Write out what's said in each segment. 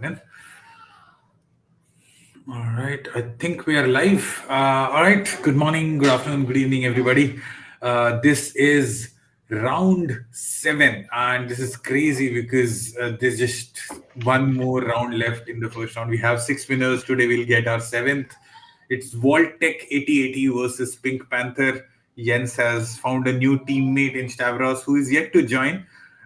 Then. All right, I think we are live. All right, good morning, good afternoon, good evening, everybody. This is round 7, and this is crazy because there's just one more round left in the first round. We have 6 winners today. We'll get our seventh. It's Vault-tec 8080 versus Pink Panther. Jens has found a new teammate in Stavros who is yet to join.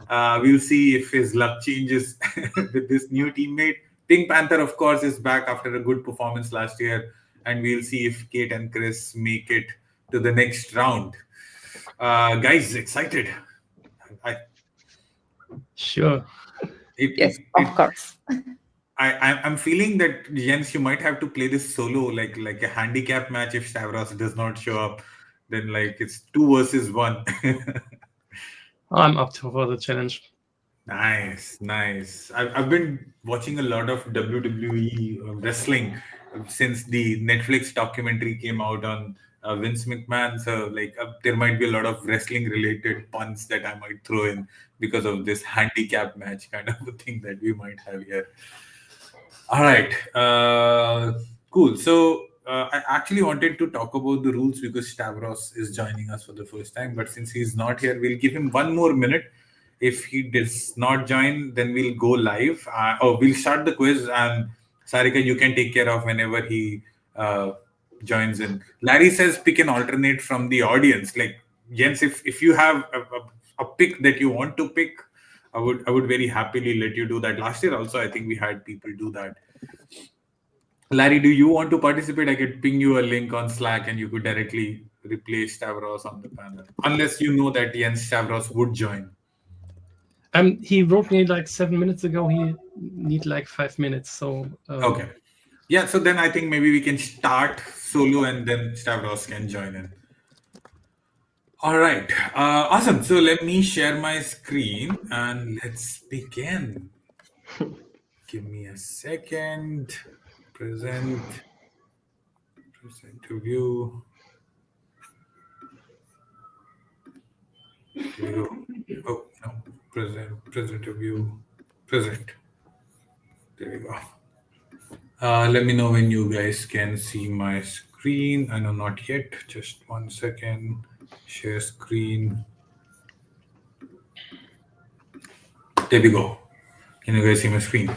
We'll see if his luck changes with this new teammate. Pink Panther, of course, is back after a good performance last year, and we'll see if Kate and Chris make it to the next round. Guys, excited? I, Sure. Yes, of course. I'm feeling that Jens, you might have to play this solo, like a handicap match. If Stavros does not show up, then like it's 2 versus 1. I'm up for the challenge. Nice. I've been watching a lot of WWE wrestling since the Netflix documentary came out on Vince McMahon. So, there might be a lot of wrestling related puns that I might throw in because of this handicap match kind of a thing that we might have here. All right. Cool. So, I actually wanted to talk about the rules because Stavros is joining us for the first time. But since he's not here, we'll give him 1 more minute. If he does not join, then we'll go live. We'll start the quiz, and Sarika, you can take care of whenever he joins in. Larry says pick an alternate from the audience. Like Jens, if you have a pick that you want to pick, I would very happily let you do that. Last year also, I think we had people do that. Larry, do you want to participate? I could ping you a link on Slack, and you could directly replace Stavros on the panel, unless you know that Jens Stavros would join. He wrote me like 7 minutes ago. He need like 5 minutes. So okay. Yeah, so then I think maybe we can start solo and then Stavros can join in. All right. Awesome. So let me share my screen and let's begin. Give me a second. Present to view. Here we go. Oh, no. Present to view. Present. There we go. Let me know when you guys can see my screen. I know not yet. Just 1 second. Share screen. There we go. Can you guys see my screen?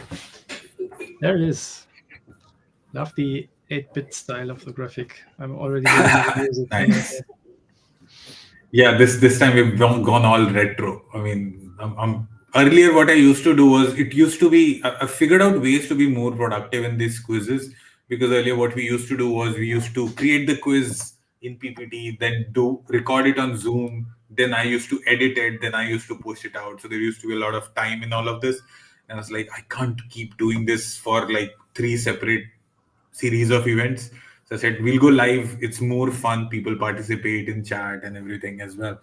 There it is. Love the 8-bit style of the graphic. I'm already nice. Yeah, this time we've gone all retro. I mean, I'm earlier what I used to do was it used to be I figured out ways to be more productive in these quizzes, because earlier what we used to do was we used to create the quiz in PPT, then record it on Zoom, then I used to edit it, then I used to post it out. So there used to be a lot of time in all of this, and I was like, I can't keep doing this for like 3 separate series of events. So I said, we'll go live. It's more fun. People participate in chat and everything as well.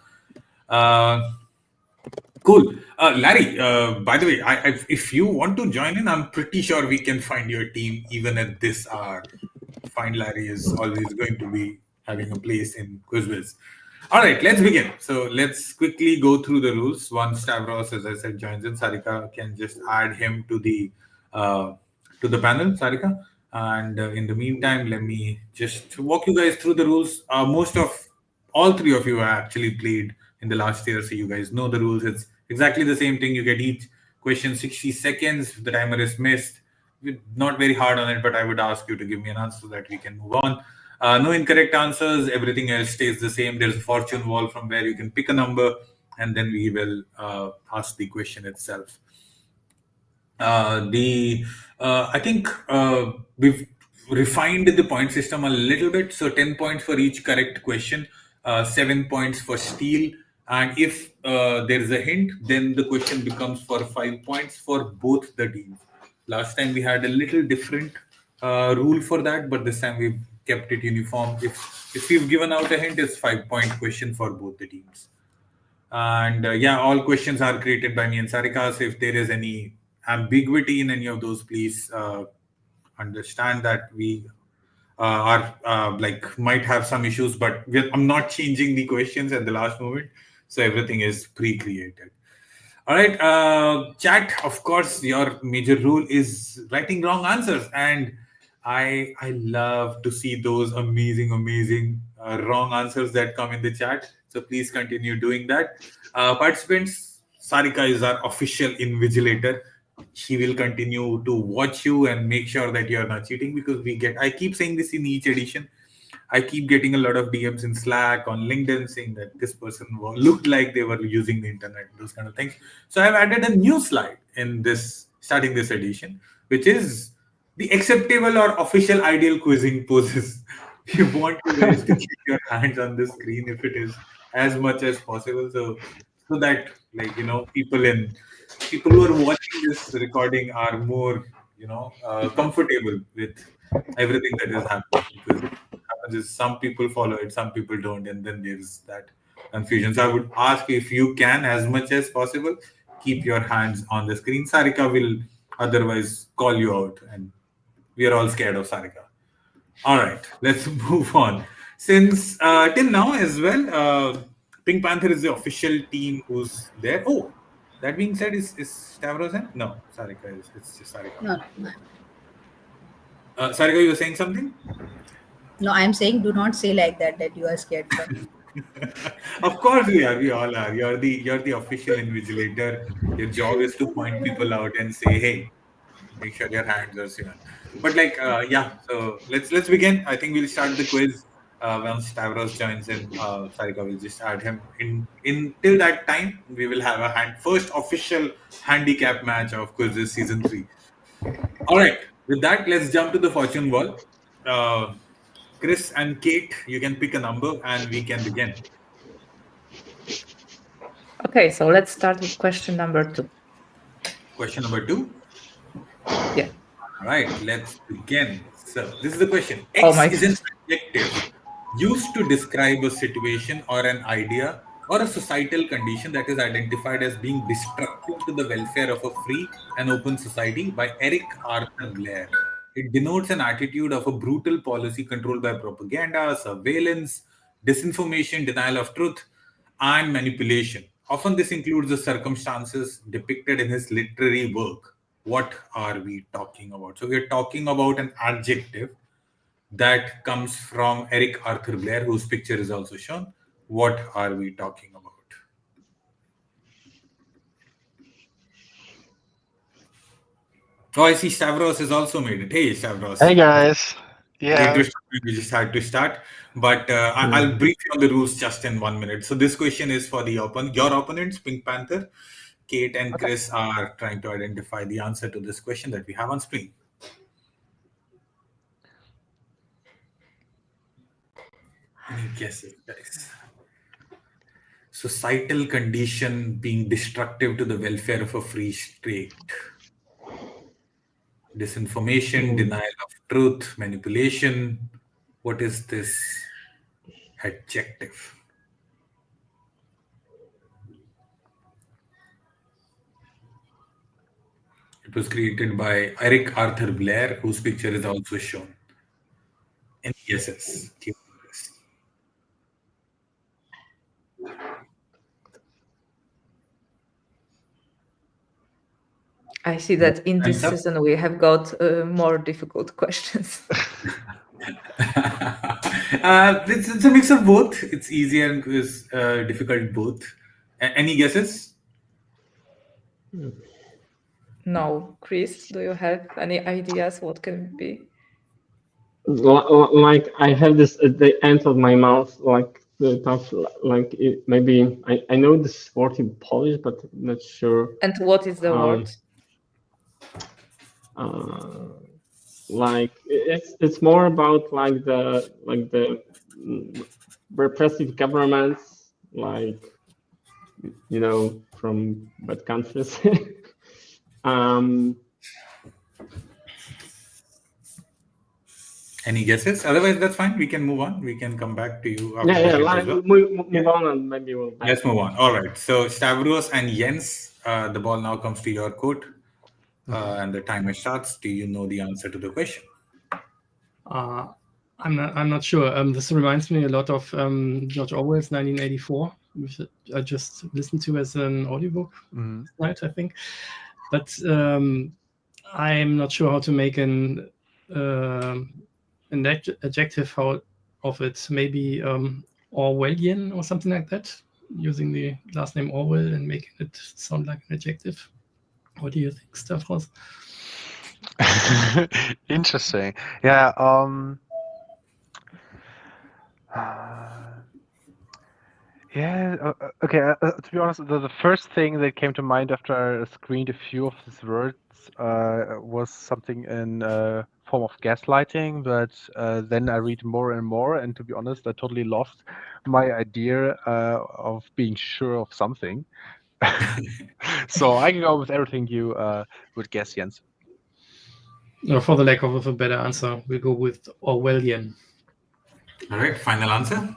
Cool. Larry, by the way, if you want to join in, I'm pretty sure we can find your team even at this hour. Find Larry is always going to be having a place in QuizWiz. All right, let's begin. So let's quickly go through the rules. Once Stavros, as I said, joins in, Sarika can just add him to the panel, Sarika. And in the meantime, let me just walk you guys through the rules. Most of all 3 of you have actually played in the last year, so you guys know the rules. It's exactly the same thing. You get each question 60 seconds. If the timer is missed, we're not very hard on it, but I would ask you to give me an answer so that we can move on. No incorrect answers. Everything else stays the same. There's a fortune wall from where you can pick a number, and then we will ask the question itself. I think we've refined the point system a little bit. So 10 points for each correct question, 7 points for steal. And if there is a hint, then the question becomes for 5 points for both the teams. Last time we had a little different rule for that, but this time we've kept it uniform. If you've given out a hint, it's 5-point question for both the teams. And all questions are created by me and Sarika. So if there is any ambiguity in any of those, please understand that we might have some issues, but I'm not changing the questions at the last moment, so everything is pre-created. All right, chat. Of course, your major rule is writing wrong answers, and I love to see those amazing wrong answers that come in the chat. So please continue doing that. Participants, Sarika is our official invigilator. She will continue to watch you and make sure that you are not cheating, because we get. I keep saying this in each edition. I keep getting a lot of DMs in Slack, on LinkedIn, saying that this person looked like they were using the internet, those kind of things. So I've added a new slide in this, starting this edition, which is the acceptable or official ideal quizzing poses. We want you guys to keep your hands on the screen if it is, as much as possible, so that, like, people who are watching this recording are more, comfortable with everything that is happening, because happens is some people follow it, some people don't, and then there's that confusion. So I would ask, if you can, as much as possible, keep your hands on the screen. Sarika will otherwise call you out, and we are all scared of Sarika. All right, let's move on. Since till now as well, Pink Panther is the official team who's there. Oh, that being said, is Stavros in? No, Sarika is. It's just Sarika. No, Sarika, you were saying something? no, I'm saying do not say like that you are scared from. Of course we are. We all are. You're the official invigilator. Your job is to point people out and say, hey, make sure your hands are sewn. But like, yeah. So let's begin. I think we'll start the quiz once Stavros joins in. Sarika will just add him in. Till that time, we will have a first official handicap match of QuizWiz season 3. All right. With that, let's jump to the fortune wall. Chris and Kate, you can pick a number and we can begin. Okay, so let's start with question number 2. Question number 2? Yeah. All right, let's begin. So, this is the question. X is an adjective used to describe a situation or an idea or a societal condition that is identified as being destructive to the welfare of a free and open society by Eric Arthur Blair. It denotes an attitude of a brutal policy controlled by propaganda, surveillance, disinformation, denial of truth, and manipulation. Often, this includes the circumstances depicted in his literary work. What are we talking about? So, we're talking about an adjective that comes from Eric Arthur Blair, whose picture is also shown. What are we talking about? Oh, I see Stavros has also made it. Hey, Stavros. Hey, guys. Yeah. We just had to start, but I'll brief you on the rules just in 1 minute. So this question is for your opponents, Pink Panther. Kate and Chris are trying to identify the answer to this question that we have on screen. Any guesses, guys? Societal condition being destructive to the welfare of a free state. Disinformation, denial of truth, manipulation. What is this adjective? It was created by Eric Arthur Blair, whose picture is also shown. Any guesses? I see that in this season we have got more difficult questions. It's a mix of both. It's easier and it's difficult both. Any guesses? No. Chris, do you have any ideas what can it be? Like I have this at the end of my mouth, like the tough, like it, maybe I know this word in Polish, but I'm not sure. And what is the word? Like it's more about like the repressive governments, like from bad countries. Any guesses? Otherwise, that's fine. We can move on. We can come back to you. After move on and maybe we'll. Let's move on. All right. So Stavros and Jens, the ball now comes to your court, and the timer starts. Do you know the answer to the question? I'm not sure. This reminds me a lot of George Orwell's 1984. which I just listened to as an audiobook tonight, I think. But I'm not sure how to make an adjective out of it. Maybe Orwellian or something like that, using the last name Orwell and making it sound like an adjective. What do you think, Stavros? Interesting. Yeah. Okay. To be honest, the first thing that came to mind after I screened a few of these words was something in form of gaslighting, but then I read more and more, and to be honest, I totally lost my idea of being sure of something. So I can go with everything you would guess, Jens. No, for the lack of a better answer, we'll go with Orwellian. All right, final answer.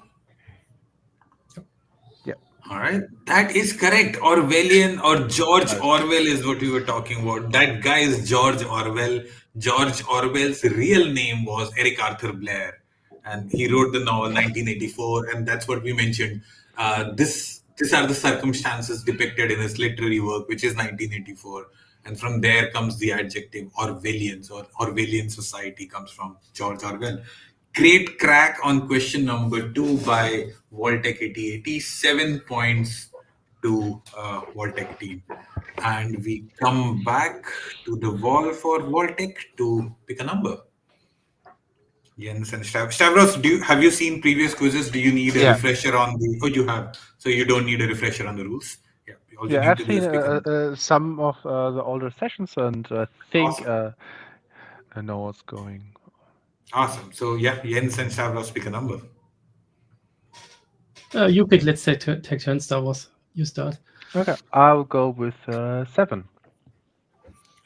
Yeah. All right, that is correct. Orwellian or George Orwell is what we were talking about. That guy is George Orwell. George Orwell's real name was Eric Arthur Blair, and he wrote the novel 1984, and that's what we mentioned. These are the circumstances depicted in his literary work, which is 1984. And from there comes the adjective Orwellians, or Orwellian society comes from George Orwell. Great crack on question number 2 by Vault-tec 8080. 7 points to Vault-tec team. And we come back to the wall for Vault-tec to pick a number. Jens and Stavros, have you seen previous quizzes? Do you need a refresher on the... Oh, you have. So you don't need a refresher on the rules. Yeah, I've seen some of the older sessions, and I think I know what's going on. Awesome. So Jens and Stavros pick a number. You pick. Let's take turns, Stavros. You start. Okay, I'll go with 7.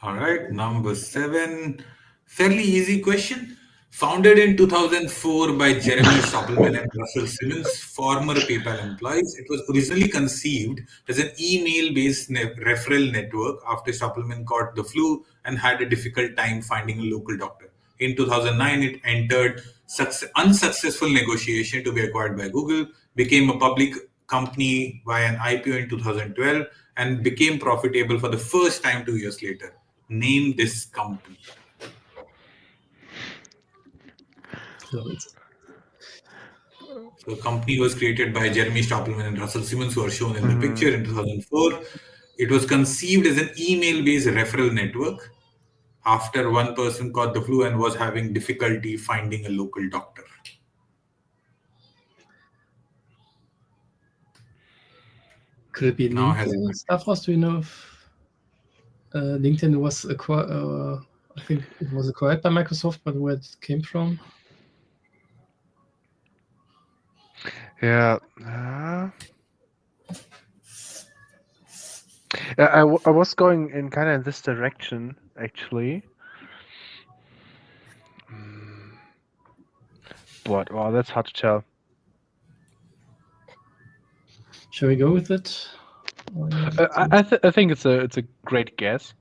All right, number 7. Fairly easy question. Founded in 2004 by Jeremy Stoppelman and Russell Simmons, former PayPal employees, it was originally conceived as an email-based referral network after Stoppelman caught the flu and had a difficult time finding a local doctor. In 2009, it entered unsuccessful negotiation to be acquired by Google, became a public company by an IPO in 2012, and became profitable for the first time 2 years later. Name this company. So the company was created by Jeremy Stoppelman and Russell Simmons, who are shown in the picture, in 2004. It was conceived as an email-based referral network after one person caught the flu and was having difficulty finding a local doctor. Could it be LinkedIn? Stavros, do you know if LinkedIn was acquired? I think it was acquired by Microsoft, but where it came from? Yeah. I was going in kind of in this direction, actually. But wow, that's hard to tell. Shall we go with it? I think it's a great guess.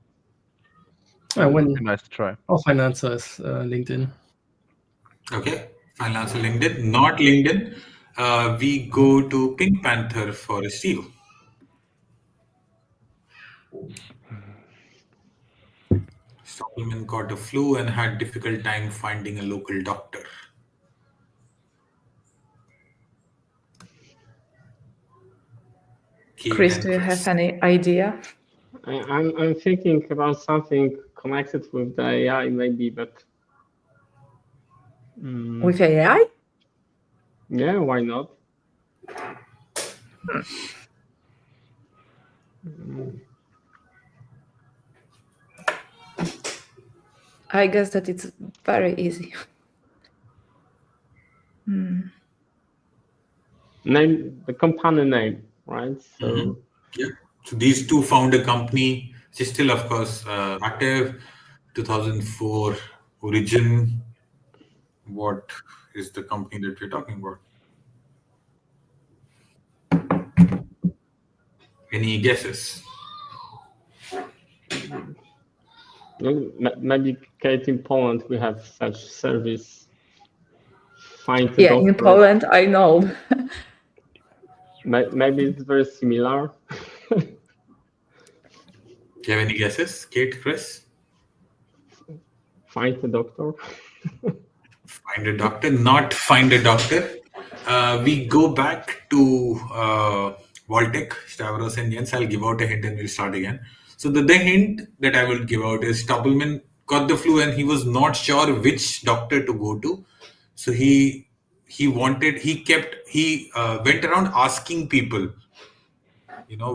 Nice to try. Our final answer is LinkedIn. Okay, final answer LinkedIn. Not LinkedIn. We go to Pink Panther for a steal. Stoppelman caught a flu and had difficult time finding a local doctor. Chris, do you have any idea? I'm thinking about something connected with the AI, maybe, but with AI? Yeah, why not? I guess that it's very easy. Name the company name, right? So yeah. So these two found a company, which is still, of course, active. 2004 origin. What is the company that we're talking about? Any guesses? Maybe Kate, in Poland we have such service. In Poland, I know. Maybe it's very similar. Do you have any guesses, Kate, Chris? Find a doctor. Find a doctor, not find a doctor. We go back to Vault-tec, Stavros and Jens. I'll give out a hint and we'll start again. So the hint that I will give out is Stoppelman got the flu and he was not sure which doctor to go to. So he went around asking people,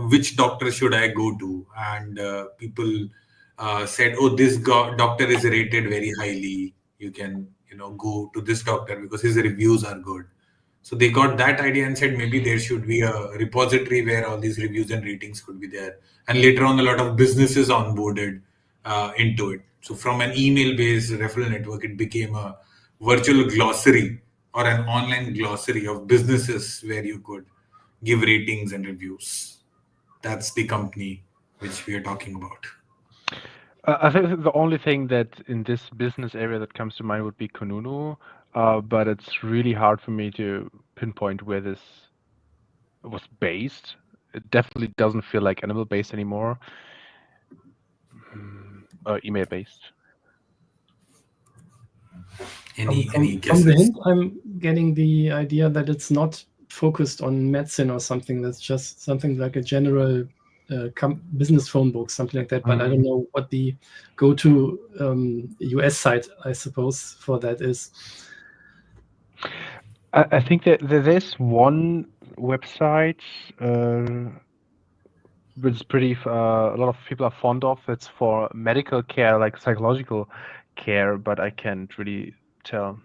which doctor should I go to? And people said, oh, this doctor is rated very highly. You can, go to this doctor because his reviews are good. So they got that idea and said maybe there should be a repository where all these reviews and ratings could be there. And later on, a lot of businesses onboarded into it. So from an email-based referral network, it became a virtual glossary or an online glossary of businesses where you could give ratings and reviews. That's the company which we are talking about. I think the only thing that in this business area that comes to mind would be Kununu, but it's really hard for me to pinpoint where this was based. It definitely doesn't feel like animal-based anymore, email-based. Any From guesses? the hint, I'm getting the idea that it's not focused on medicine or something. That's just something like a general business phone book, something like that. But I don't know what the go-to US site, I suppose, for that is. I think that there's one website which is pretty a lot of people are fond of. It's for medical care, like psychological care, but I can't really tell.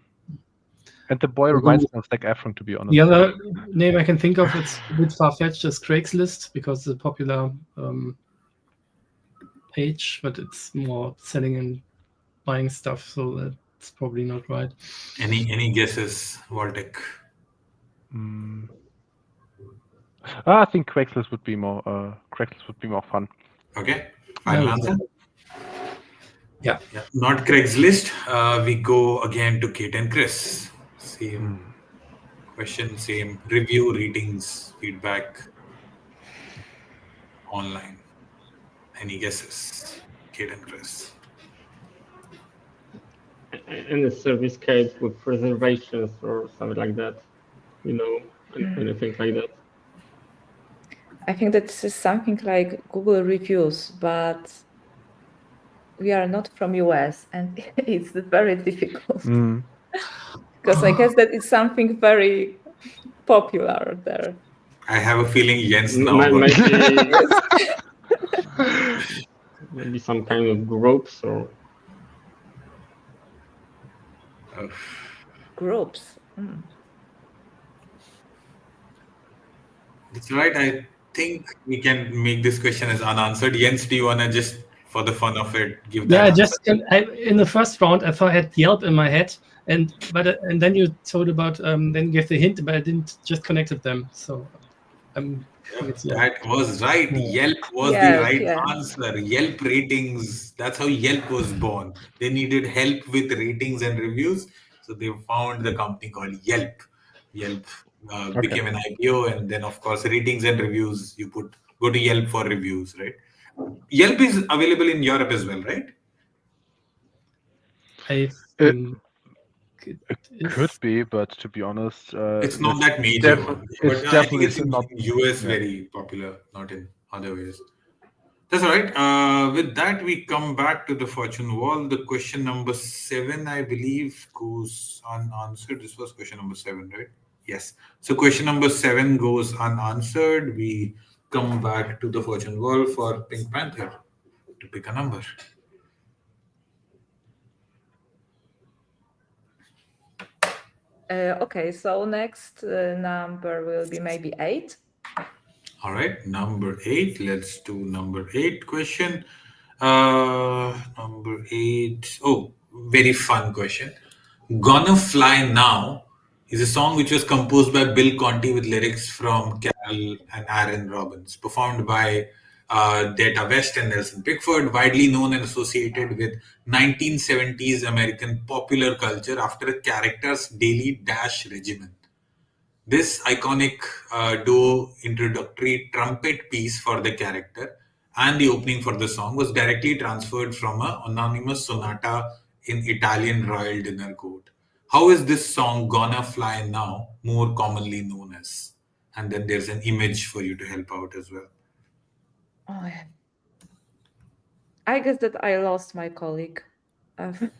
And the boy reminds me of Zac Efron, to be honest. The other name I can think of, it's a bit far-fetched, is Craigslist, because it's a popular page, but it's more selling and buying stuff, so that's probably not right. Any guesses, Vault-tec? I think Craigslist would be more fun. Okay, final answer. Yeah. Not Craigslist. We go again to Kate and Chris. Same question, same review, ratings, feedback, online. Any guesses, Kate and Chris? And a service case with reservations or something like that, anything like that. I think that this is something like Google reviews, but we are not from US and it's very difficult. Because I guess that it's something very popular there. I have a feeling Jens now. Maybe some kind of groups or groups. That's right. I think we can make this question as unanswered. Jens, do you want to just, for the fun of it, give that? Yeah, in the first round, I thought I had Yelp in my head, and then you told about then you gave the hint, but I didn't just connected them. So that was right. Yelp was the right answer. Yelp ratings. That's how Yelp was born. They needed help with ratings and reviews, so they found the company called Yelp. Yelp became an IPO, and then of course ratings and reviews. You go to Yelp for reviews, right? Yelp is available in Europe as well, right? It could be, but to be honest, it's not that major. It's definitely not in US very popular, not in other ways. That's all right. With that, we come back to the fortune wall. The question number 7, I believe, goes unanswered. This was question number 7, right? Yes. So question number 7 goes unanswered. We come back to the fortune wall for Pink Panther to pick a number. Okay, so next number will be maybe 8. All right, number 8. Let's do number 8 question. Number 8. Oh, very fun question. Gonna Fly Now is a song which was composed by Bill Conti with lyrics from Carol and Aaron Robbins, performed by Data West and Nelson Pickford, widely known and associated with 1970s American popular culture after a character's daily dash regimen. This iconic duo introductory trumpet piece for the character and the opening for the song was directly transferred from an anonymous sonata in Italian royal dinner court. How is this song Gonna Fly Now more commonly known as? And then there's an image for you to help out as well. Oh, yeah. I guess that I lost my colleague. Oof.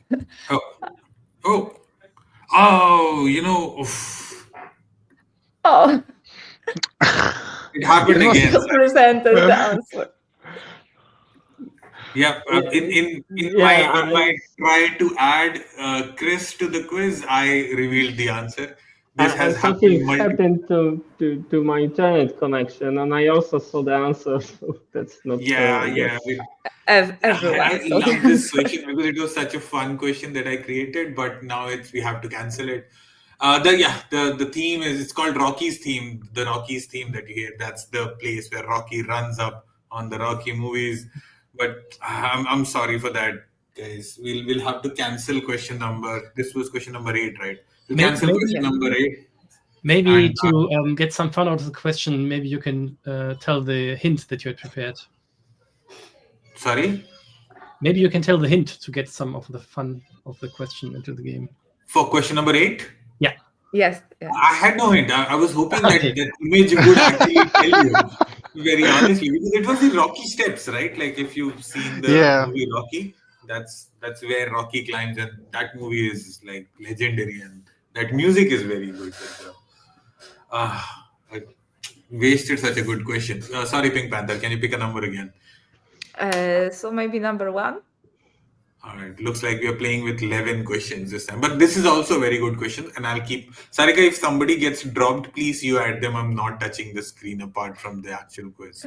Oh, It happened again. you presented the answer. Yeah, in my try to add Chris to the quiz, I revealed the answer. This has something happened to my internet connection, and I also saw the answer. So that's not. Yeah. Everyone. I love this question because it was such a fun question that I created, but now we have to cancel it. The theme it's called Rocky's theme. The Rocky's theme that you hear, that's the place where Rocky runs up on the Rocky movies. But I'm sorry for that, guys. We'll have to cancel question number. This was question number 8, right? We'll cancel question number 8. Maybe to get some fun out of the question, maybe you can tell the hint that you had prepared. Sorry? Maybe you can tell the hint to get some of the fun of the question into the game. For question number 8? Yeah. Yes. Yeah. I had no hint. I was hoping that image would actually tell you, very honestly, because it was the Rocky steps, right? Like if you've seen the movie Rocky, that's where Rocky climbs, and that movie is like legendary, and that music is very good. I wasted such a good question. Sorry, Pink Panther. Can you pick a number again? So maybe number 1. All right. Looks like we are playing with 11 questions this time. But this is also a very good question. And I'll keep... Sarika, if somebody gets dropped, please you add them. I'm not touching the screen apart from the actual quiz.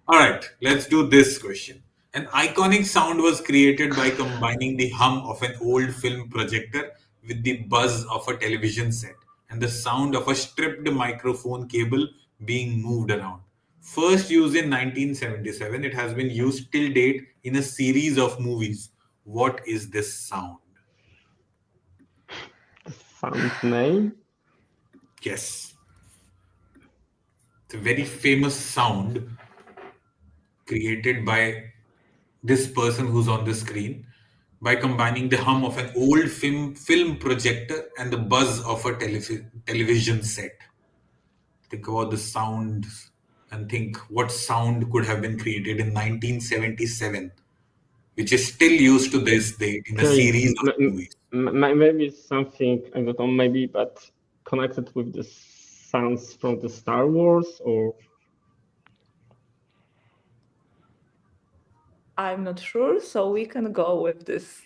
All right. Let's do this question. An iconic sound was created by combining the hum of an old film projector with the buzz of a television set and the sound of a stripped microphone cable being moved around. First used in 1977, it has been used till date in a series of movies. What is this sound? The sound name? Yes. It's a very famous sound created by this person who's on the screen by combining the hum of an old film projector and the buzz of a television set. Think about the sound and think what sound could have been created in 1977, which is still used to this date in a series of movies. Maybe something, I don't know, maybe, but connected with the sounds from the Star Wars, or? I'm not sure, so we can go with this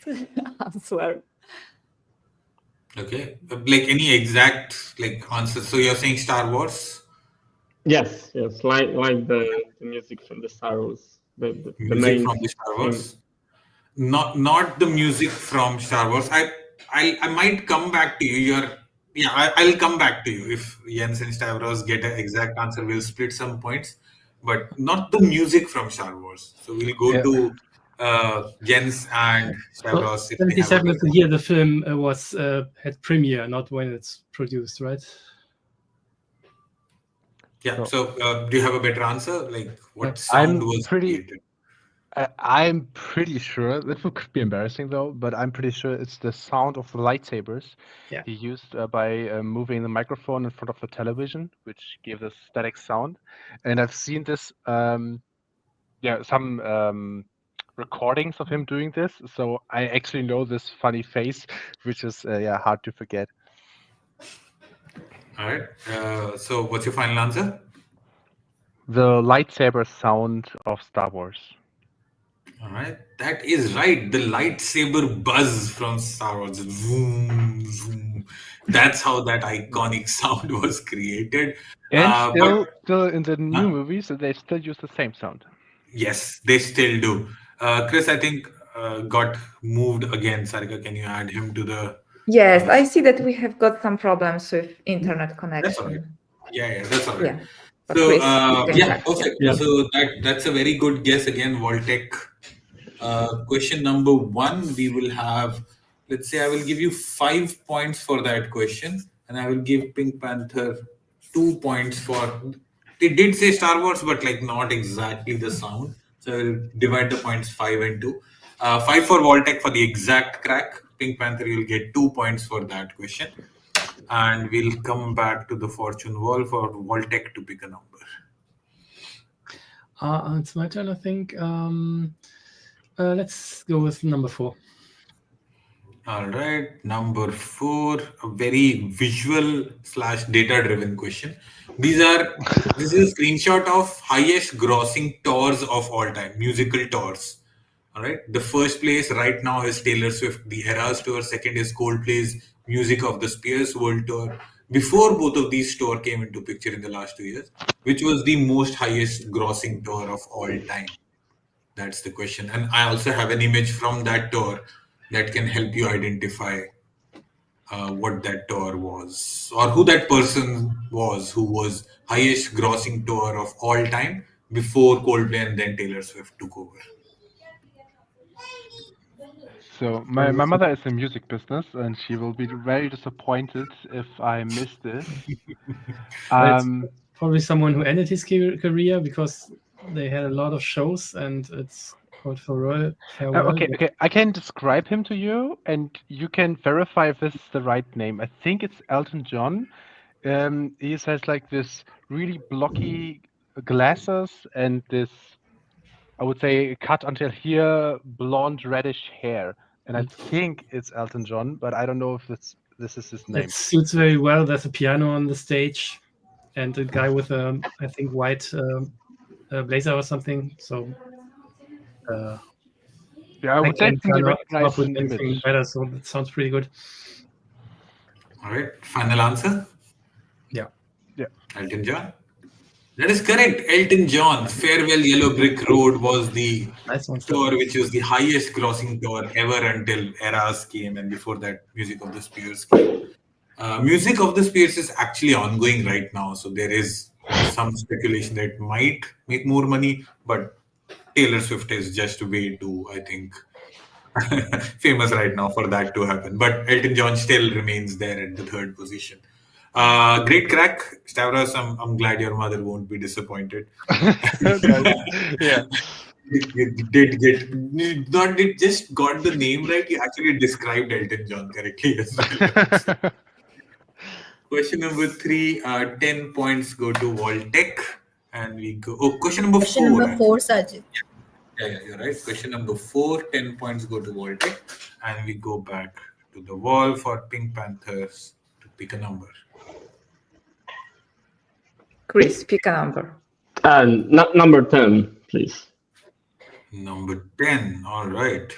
answer. Okay, like any exact answer. So you're saying Star Wars? Yes, like the music from the Star Wars. The music from the Star Wars. Not the music from Star Wars. I might come back to you. I'll come back to you if Jens and Stavros get an exact answer. We'll split some points, but not the music from Star Wars. So we'll go to Jens and Stavros. 77 is the year the film had premiere, not when it's produced, right? Yeah. So, do you have a better answer? Like, what sound was created? I'm pretty sure, that could be embarrassing though, but I'm pretty sure it's the sound of the lightsabers he used by moving the microphone in front of the television, which gave this static sound. And I've seen this, some recordings of him doing this. So I actually know this funny face, which is hard to forget. All right. So what's your final answer? The lightsaber sound of Star Wars. All right. That is right. The lightsaber buzz from Star Wars. Vroom, vroom. That's how that iconic sound was created. And still in the new movies, they still use the same sound. Yes, they still do. Chris, I think, got moved again. Sarika, can you add him to the... Yes, I see that we have got some problems with internet connection. That's all right. Yeah, that's all right. Yeah. So, perfect. Yeah. So that's a very good guess again, Vault-tec. Question number 1, we will have, let's say I will give you 5 points for that question, and I will give Pink Panther 2 points for. It did say Star Wars, but like not exactly the sound. So I'll divide the points 5 and 2. 5 for Vault-tec for the exact crack. Pink Panther, you'll get 2 points for that question. And we'll come back to the fortune wall for Vault-tec to pick a number. It's my turn, I think. Let's go with number 4. All right, number 4, a very visual / data-driven question. This is a screenshot of highest grossing tours of all time, musical tours. All right, the first place right now is Taylor Swift, the Eras tour. Second is Coldplay's Music of the Spheres World Tour. Before both of these tours came into picture in the last 2 years, which was the most highest grossing tour of all time? That's the question. And I also have an image from that tour that can help you identify what that tour was, or who that person was who was highest grossing tour of all time before Coldplay and then Taylor Swift took over. So my mother is in music business, and she will be very disappointed if I miss this. It's probably someone who ended his career because they had a lot of shows, and it's called Farewell. Okay. I can describe him to you, and you can verify if this is the right name. I think it's Elton John. He has like this really blocky glasses and this, I would say, cut until here, blonde reddish hair. And I think it's Elton John, but I don't know if this is his name. It suits very well. There's a piano on the stage, and a guy with a, I think, white blazer or something. So I would definitely recognize the anything image. better. So that sounds pretty good. All right, final answer? Yeah. Elton John? That is correct. Elton John, Farewell Yellow Brick Road was the tour which was the highest grossing tour ever until Eras came, and before that Music of the Spheres came. Music of the Spheres is actually ongoing right now, so there is some speculation that it might make more money, but Taylor Swift is just way too, I think, famous right now for that to happen. But Elton John still remains there at the 3rd position. Great crack, Stavros. I'm glad your mother won't be disappointed. Yeah. You did just got the name right. You actually described Elton John correctly as well. Question number 3, 10 points go to Vault-tec, and we go. Oh, question number 4. Question number 4, Sajid. Yeah, you're right. Question number 4, 10 points go to Vault-tec, and we go back to the wall for Pink Panthers to pick a number. Chris, pick a number. Number 10, please. Number 10. All right.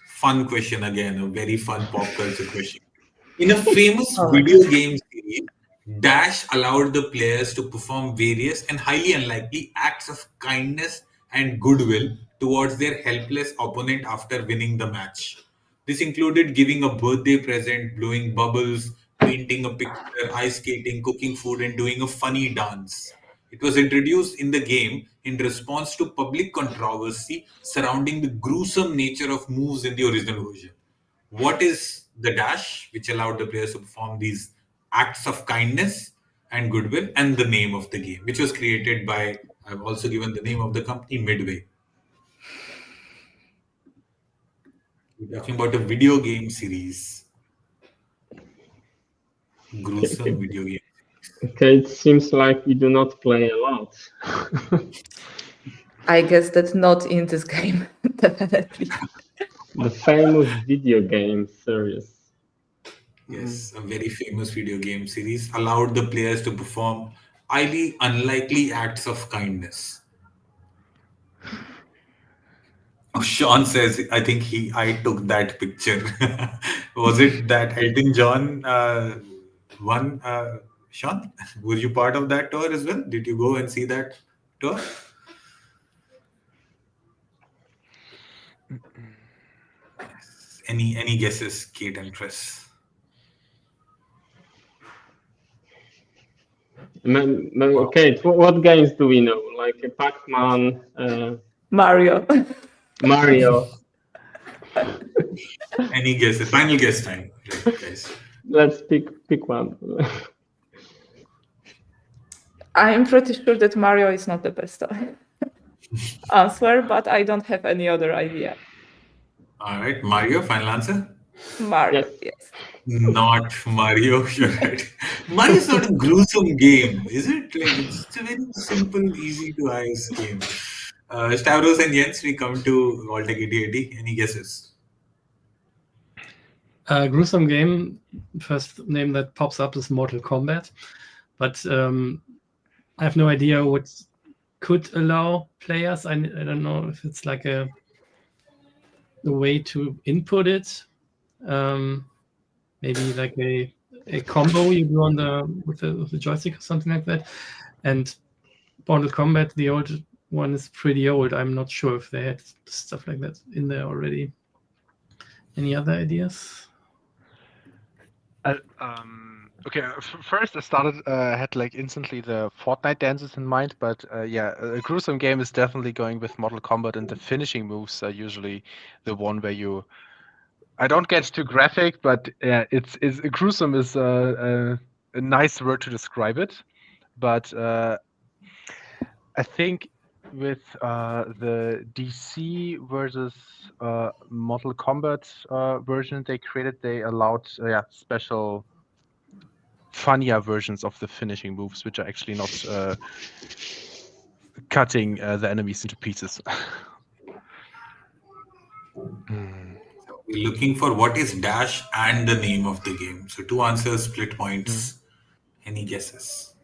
Fun question again. A very fun pop culture question. In a famous video game series, Dash allowed the players to perform various and highly unlikely acts of kindness and goodwill towards their helpless opponent after winning the match. This included giving a birthday present, blowing bubbles, painting a picture, ice skating, cooking food, and doing a funny dance. It was introduced in the game in response to public controversy surrounding the gruesome nature of moves in the original version. What is the Dash which allowed the players to perform these acts of kindness and goodwill, and the name of the game, which was created by, I've also given the name of the company, Midway. We're talking about a video game series. Gruesome video game. Okay, it seems like you do not play a lot. I guess that's not in this game, definitely. The famous video game series. Yes, a very famous video game series allowed the players to perform highly unlikely acts of kindness. Oh, Sean says, I think I took that picture. Was it that Elton John won? Sean, were you part of that tour as well? Did you go and see that tour? Any guesses, Kate and Chris? Okay, what games do we know? Like Pac-Man, Mario. Mario. Any guesses? Final guess time, guys. Let's pick one. I'm pretty sure that Mario is not the best answer, but I don't have any other idea. All right, Mario, final answer? Mario, Yes. yes. Not Mario, you're right. Mario's not a gruesome game, is it? Like it's a very simple, easy to ice game. Stavros and Jens, we come to Vault-tec 8080. Any guesses? Gruesome game. First name that pops up is Mortal Kombat, but I have no idea what could allow players. I don't know if it's like a way to input it. Maybe like a combo you do on with the joystick or something like that. And Mortal Kombat, the old one, is pretty old. I'm not sure if they had stuff like that in there already. Any other ideas? Okay, first I started had like instantly the Fortnite dances in mind, but yeah, a gruesome game is definitely going with Mortal Kombat, and the finishing moves are usually the one where you. I don't get too graphic, but yeah, it's gruesome is a nice word to describe it, but I think with the DC versus Mortal Kombat version they created, they allowed special funnier versions of the finishing moves, which are actually not cutting the enemies into pieces. We're looking for what is dash and the name of the game. So 2 answers, split points. Any guesses?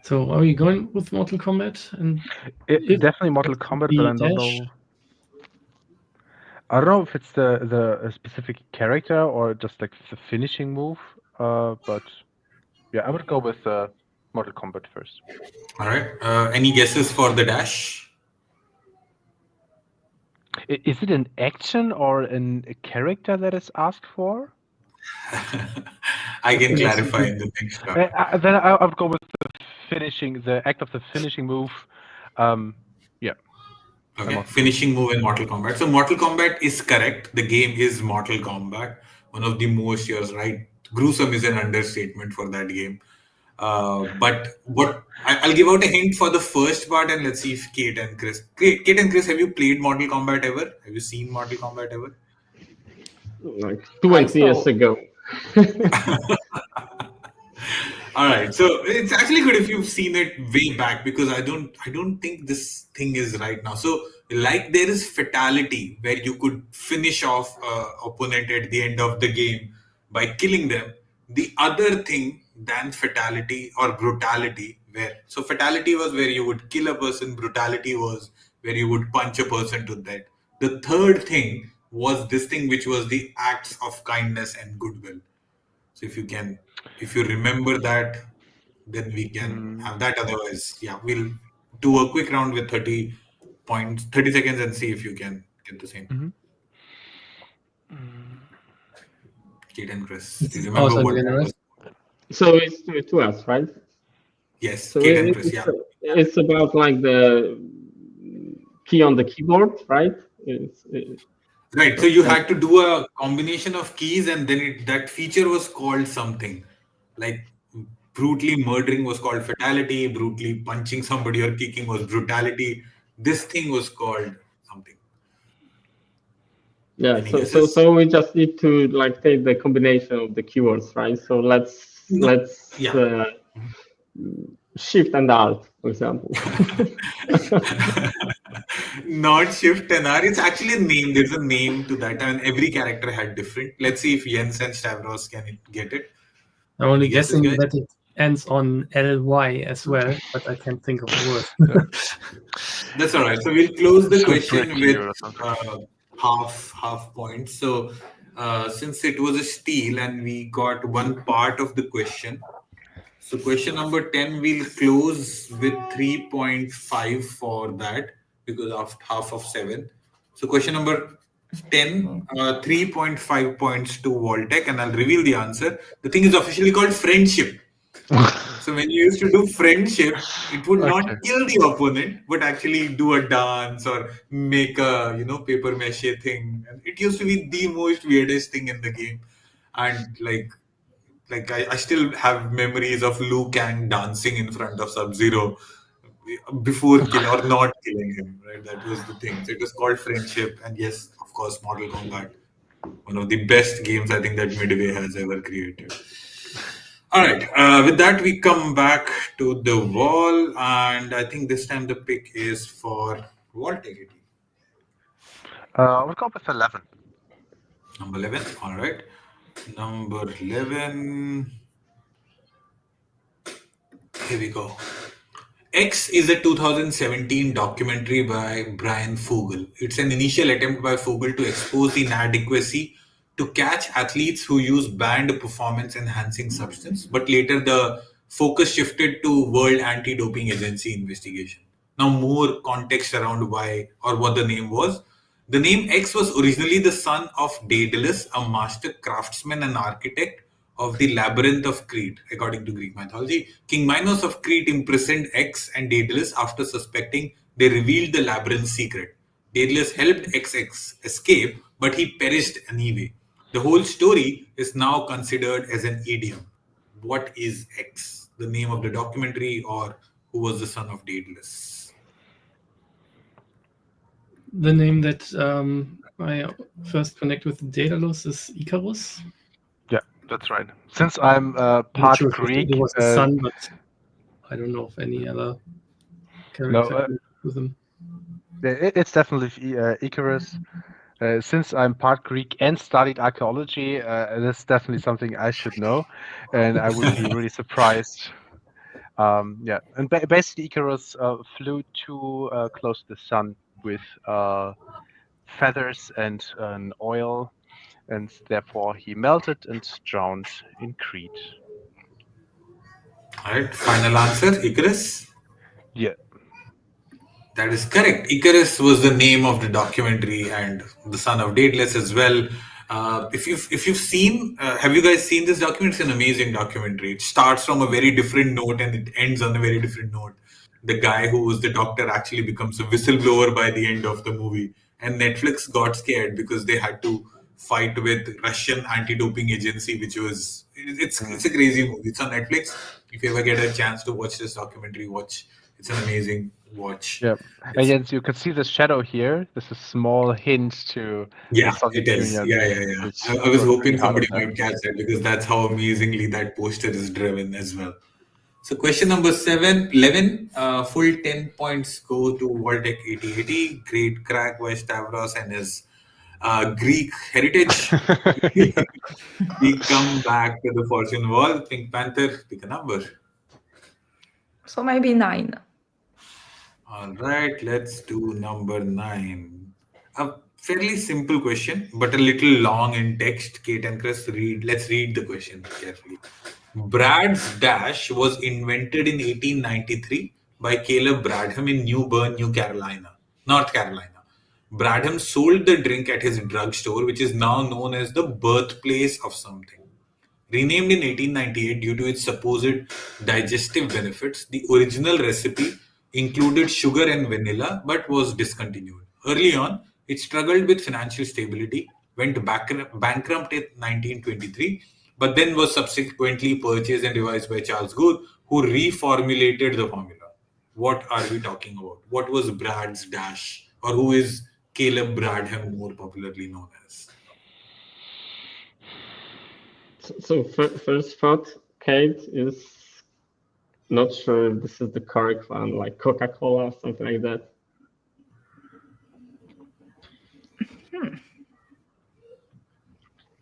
So are we going with Mortal Kombat? And definitely Mortal Kombat, but I don't know. I don't know if it's the specific character or just like the finishing move. But yeah, I would go with Mortal Kombat first. All right. Any guesses for the dash? Is it an action or a character that is asked for? I can clarify in the next round. Then I would go with the act of the finishing move. Yeah. Okay. Finishing move in Mortal Kombat. So Mortal Kombat is correct. The game is Mortal Kombat. One of the most, you're right. Gruesome is an understatement for that game. But what I'll give out a hint for the first part, and let's see if Kate and Chris, have you played Mortal Kombat ever? Have you seen Mortal Kombat ever? Like 20 years ago. All right, so it's actually good if you've seen it way back, because I don't think this thing is right now. So like there is fatality where you could finish off opponent at the end of the game by killing them. The other thing than fatality or brutality, so fatality was where you would kill a person, brutality was where you would punch a person to death. The third thing was this thing which was the acts of kindness and goodwill. So if you remember that, then we can have that. Otherwise, yeah, we'll do a quick round with 30 seconds and see if you can get the same. Kate and Chris, do you remember what that was? So it's to us, right? Yes, so Kate and Chris, it's about like the key on the keyboard, right? Right, so you had to do a combination of keys, and then that feature was called something. Like brutally murdering was called fatality, brutally punching somebody or kicking was brutality. This thing was called something. Yeah, so we just need to like take the combination of the keywords, right? So let's shift and alt, for example. Not shift and R. It's actually a name. There's a name to that, and every character had different. Let's see if Jens and Stavros can get it. I'm only guessing that it ends on LY as well, but I can't think of the word. That's all right. So we'll close the question with half points. So since it was a steal and we got one part of the question, so question number 10 we'll close with 3.5 for that, because of half of 7. So question number 10, 3.5 points to Vault-tec, and I'll reveal the answer. The thing is officially called friendship. So when you used to do friendship, it would not kill the opponent, but actually do a dance or make a paper mache thing. And it used to be the most weirdest thing in the game. And like Like I still have memories of Liu Kang dancing in front of Sub-Zero before or not killing him, right? That was the thing. So it was called Friendship, and yes, of course, Mortal Kombat, one of the best games I think that Midway has ever created. All right, with that we come back to the wall, and I think this time the pick is for Vault-tec. We'll go with 11. Number 11. All right, number 11. Here we go. X is a 2017 documentary by Brian Fogel. It's an initial attempt by Fogel to expose the inadequacy to catch athletes who use banned performance-enhancing substance, but later the focus shifted to World Anti-Doping Agency investigation. Now more context around why or what the name was. The name X was originally the son of Daedalus, a master craftsman and architect of the Labyrinth of Crete, according to Greek mythology. King Minos of Crete imprisoned X and Daedalus after suspecting they revealed the labyrinth's secret. Daedalus helped X escape, but he perished anyway. The whole story is now considered as an idiom. What is X? The name of the documentary, or who was the son of Daedalus? The name that I first connect with Daedalus is Icarus. Yeah, that's right. Since I'm Not part sure if Greek, it was the son, but I don't know if any other character with him. it's definitely Icarus. Since I'm part Greek and studied archaeology, that's definitely something I should know, and I would be really surprised. Yeah, and basically Icarus flew too close to the sun with feathers and an oil, and therefore he melted and drowned in Crete. All right, final answer, Icarus? Yeah. That is correct. Icarus was the name of the documentary and the son of Daedalus as well. If you've seen, have you guys seen this documentary? It's an amazing documentary. It starts from a very different note and it ends on a very different note. The guy who was the doctor actually becomes a whistleblower by the end of the movie. And Netflix got scared because they had to fight with Russian anti-doping agency, which was it's a crazy movie. It's on Netflix. If you ever get a chance to watch this documentary, watch. It's an amazing watch. Yeah, and yes, you can see the shadow here. This is a small hint to the Soviet it is. Union. I was hoping somebody might catch that because that's how amazingly that poster is driven as well. So question number 11, full 10 points go to Vault-tec 8080. Great crack by Stavros and his Greek heritage. We come back to the fortune wall. Pink Panther, pick a number. So maybe 9. All right, let's do number 9. A fairly simple question, but a little long in text. Kate and Chris, let's read the question carefully. Brad's Dash was invented in 1893 by Caleb Bradham in New Bern, North Carolina. Bradham sold the drink at his drugstore, which is now known as the birthplace of something. Renamed in 1898 due to its supposed digestive benefits, the original recipe included sugar and vanilla but was discontinued. Early on, it struggled with financial stability, went bankrupt in 1923, but then was subsequently purchased and revised by Charles Good, who reformulated the formula. What are we talking about? What was Brad's Dash, or who is Caleb Bradham more popularly known as? So first thought, Kate, is not sure if this is the correct one, like Coca-Cola or something like that.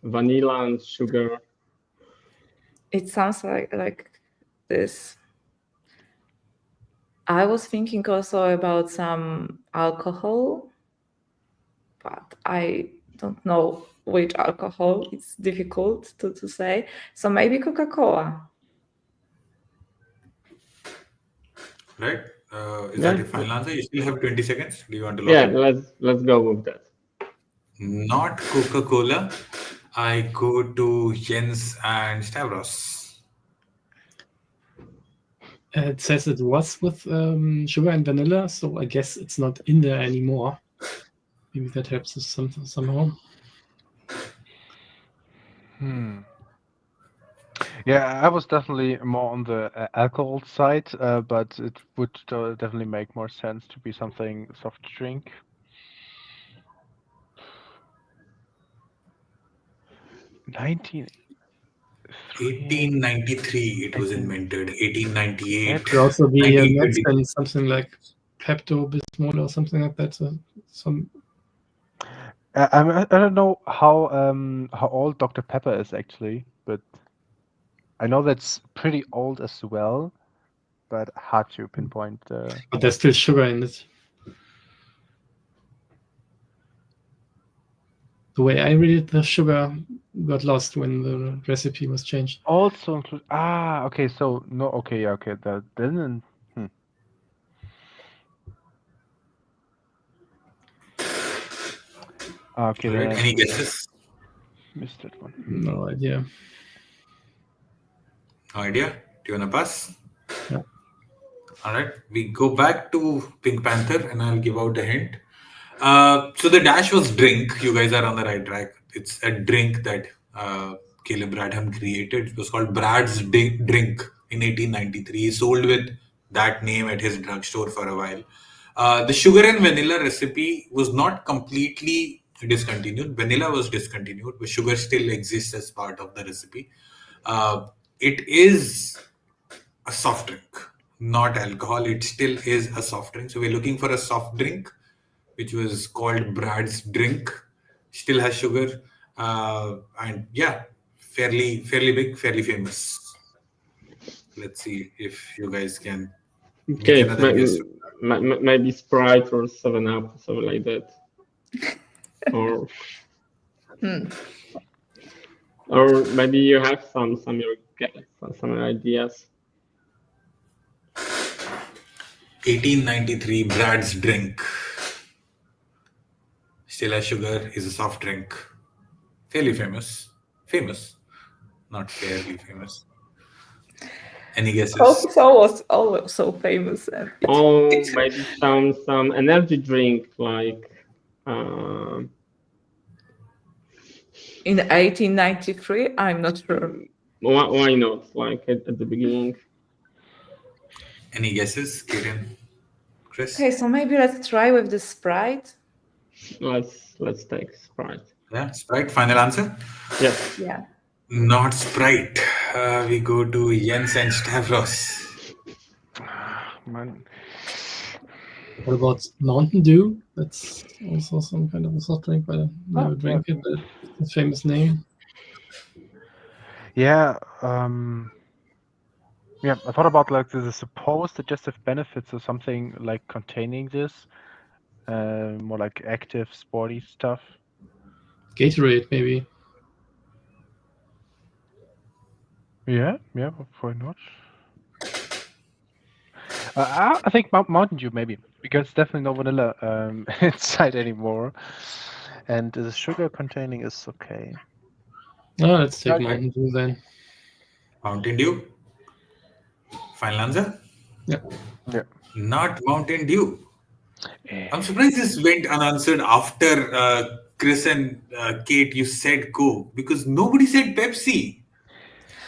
Vanilla and sugar. It sounds like this. I was thinking also about some alcohol, but I don't know which alcohol. It's difficult to say. So maybe Coca-Cola. Right? Is that your final answer? You still have 20 seconds. Do you want to lock Yeah, it? let's go with that. Not Coca-Cola. I go to Jens and Stavros. It says it was with sugar and vanilla, so I guess it's not in there anymore. Maybe that helps us somehow. Yeah, I was definitely more on the alcohol side, but it would definitely make more sense to be something soft drink. 1893 it was 18. invented. 1898. Could also be a 1920. medicine, something like Pepto-Bismol or something like that. So some I don't know how old Dr. Pepper is actually, but I know that's pretty old as well, but hard to pinpoint. but there's still sugar in it. The way I read it, the sugar got lost when the recipe was changed. Also include okay, so no, okay, yeah, okay, that didn't. Okay, All right. then Any guesses? missed that one. No idea. No idea. Do you wanna pass? Yeah. All right. We go back to Pink Panther, and I'll give out a hint. So the dash was drink. You guys are on the right track. It's a drink that Caleb Bradham created. It was called Brad's Drink in 1893. He sold with that name at his drugstore for a while. The sugar and vanilla recipe was not completely discontinued. Vanilla was discontinued, but sugar still exists as part of the recipe. It is a soft drink, not alcohol. It still is a soft drink. So we're looking for a soft drink, which was called Brad's Drink. Still has sugar, and yeah, fairly big, fairly famous. Let's see if you guys can. Okay, another guess. maybe Sprite or 7-Up, something like that. Or or maybe you have some ideas. 1893, Brad's Drink. Still has sugar, is a soft drink. Fairly famous. Famous. Not fairly famous. Any guesses? Coca-Cola was always so famous. Oh, maybe some energy drink like In 1893, I'm not sure. why not? Like at the beginning. Any guesses, Kieran? Chris? Okay, so maybe let's try with the Sprite. Let's take Sprite. Yeah, Sprite. Final answer? Yes. Yeah. Not Sprite. We go to Jens and Stavros. Man. What about Mountain Dew? That's also some kind of a soft drink, but I never drank it. But it's a famous name. Yeah, yeah. I thought about like the supposed digestive benefits or something like containing this, more like active, sporty stuff. Gatorade, maybe. Yeah, why not? I think Mountain Dew maybe, because definitely no vanilla inside anymore, and the sugar containing is okay. Oh, let's take Okay. Mountain Dew then. Mountain Dew. Final answer? Yeah. Not Mountain Dew. Eh. I'm surprised this went unanswered after Chris and Kate, you said Coke, because nobody said Pepsi.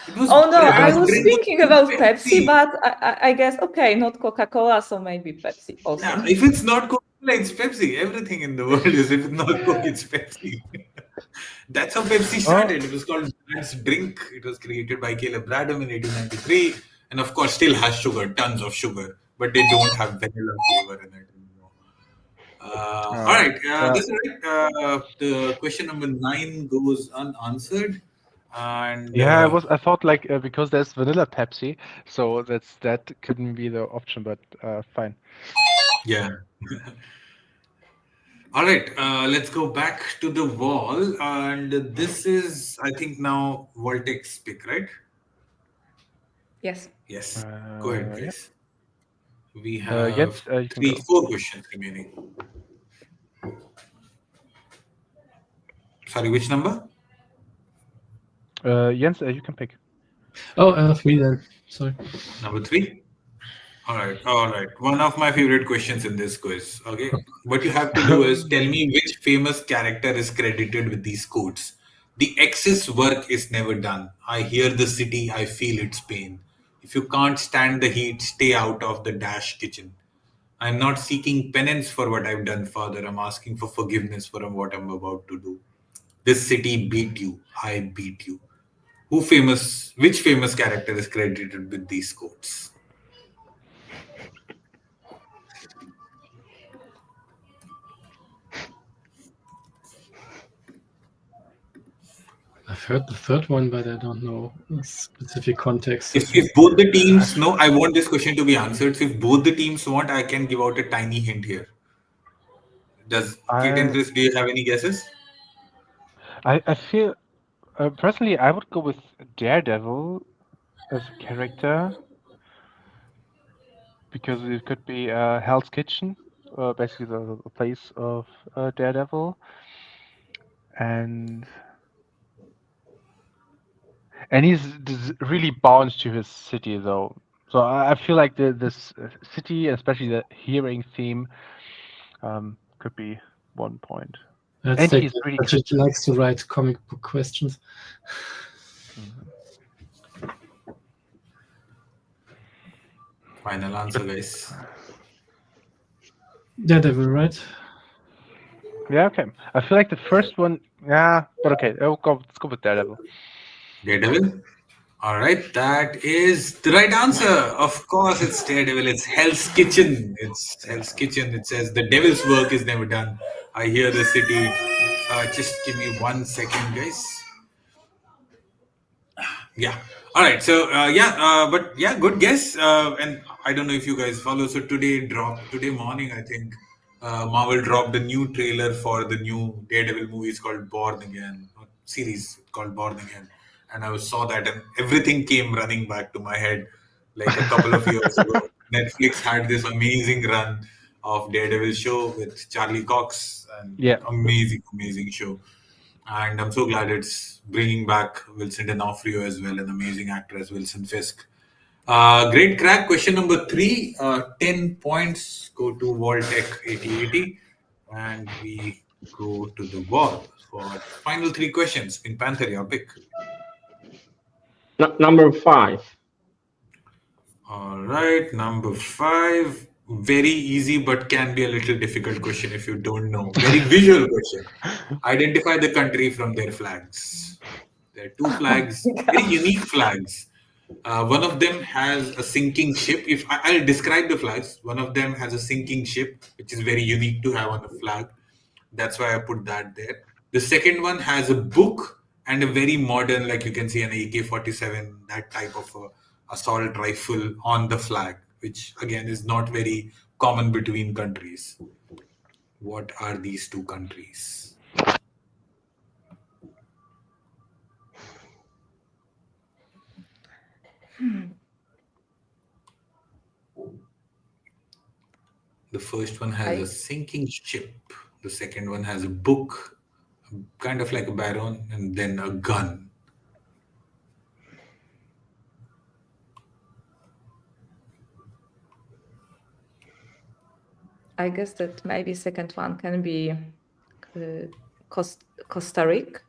It was Oh no, I Brad's was Drink thinking about Pepsi, but I guess okay, not Coca-Cola, so maybe Pepsi also. Yeah, if it's not Coca-Cola, it's Pepsi. Everything in the world is, if it's not Coke, it's Pepsi. That's how Pepsi started. It was called Brad's Drink. It was created by Caleb Bradham in 1893, and of course, still has sugar, tons of sugar, but they don't have vanilla flavor in it anymore. All right, that's right. The question number 9 goes unanswered. And Yeah, I thought like because there's vanilla Pepsi, so that couldn't be the option, but fine. Yeah. All right, let's go back to the wall, and this is, I think, now Vault-tec's pick, right? Yes. Yes. Go ahead, Yeah. please. We have Jens, you can go. 4 questions remaining. Sorry, which number? Jens, you can pick. Oh, 3 then. Sorry. Number 3. All right. One of my favorite questions in this quiz. Okay, what you have to do is tell me which famous character is credited with these codes. The excess work is never done. I hear the city, I feel its pain. If you can't stand the heat, stay out of the dash kitchen. I'm not seeking penance for what I've done, Father. I'm asking for forgiveness for what I'm about to do. This city beat you. I beat you. Which famous character is credited with these quotes? I've heard the third one, but I don't know the specific context. If both the teams know, I want this question to be answered. So if both the teams want, I can give out a tiny hint here. Does Kate and Chris, do you have any guesses? I feel personally I would go with Daredevil as a character because it could be Hell's Kitchen, basically the place of Daredevil, and he's really bound to his city though. So I feel like this city, especially the hearing theme, could be 1 point. That's like that he likes to write comic book questions. Final answer, guys. Daredevil, right? Yeah, okay. I feel like the first one, yeah, but okay, let's go with Daredevil. Daredevil? All right, that is the right answer. Of course, it's Daredevil. It's Hell's Kitchen. It's Hell's Kitchen. It says the devil's work is never done. I hear the city. Just give me 1 second, guys. Yeah. All right. So but yeah, good guess. And I don't know if you guys follow. So today morning, I think Marvel dropped a new trailer for the new Daredevil movie. It's called Born Again, series called Born Again. And I saw that, and everything came running back to my head. Like a couple of years ago, Netflix had this amazing run of Daredevil show with Charlie Cox, and amazing show. And I'm so glad it's bringing back Wilson D'Onofrio as well, an amazing actor as Wilson Fisk. Great crack. Question number 3, 10 points go to Vault-tec 8080, and we go to the wall for final 3 questions. In Panther, your pick. Number 5. All right, number 5. Very easy, but can be a little difficult question if you don't know. Very visual question. Identify the country from their flags. There are 2 flags, very unique flags. One of them has a sinking ship. If I'll describe the flags, one of them has a sinking ship, which is very unique to have on a flag. That's why I put that there. The second one has a book and a very modern, like you can see an AK-47, that type of assault rifle on the flag, which again is not very common between countries. What are these 2 countries? The first one has a sinking ship. The second one has a book, kind of like a baron, and then a gun. I guess that maybe second one can be Costa Rica,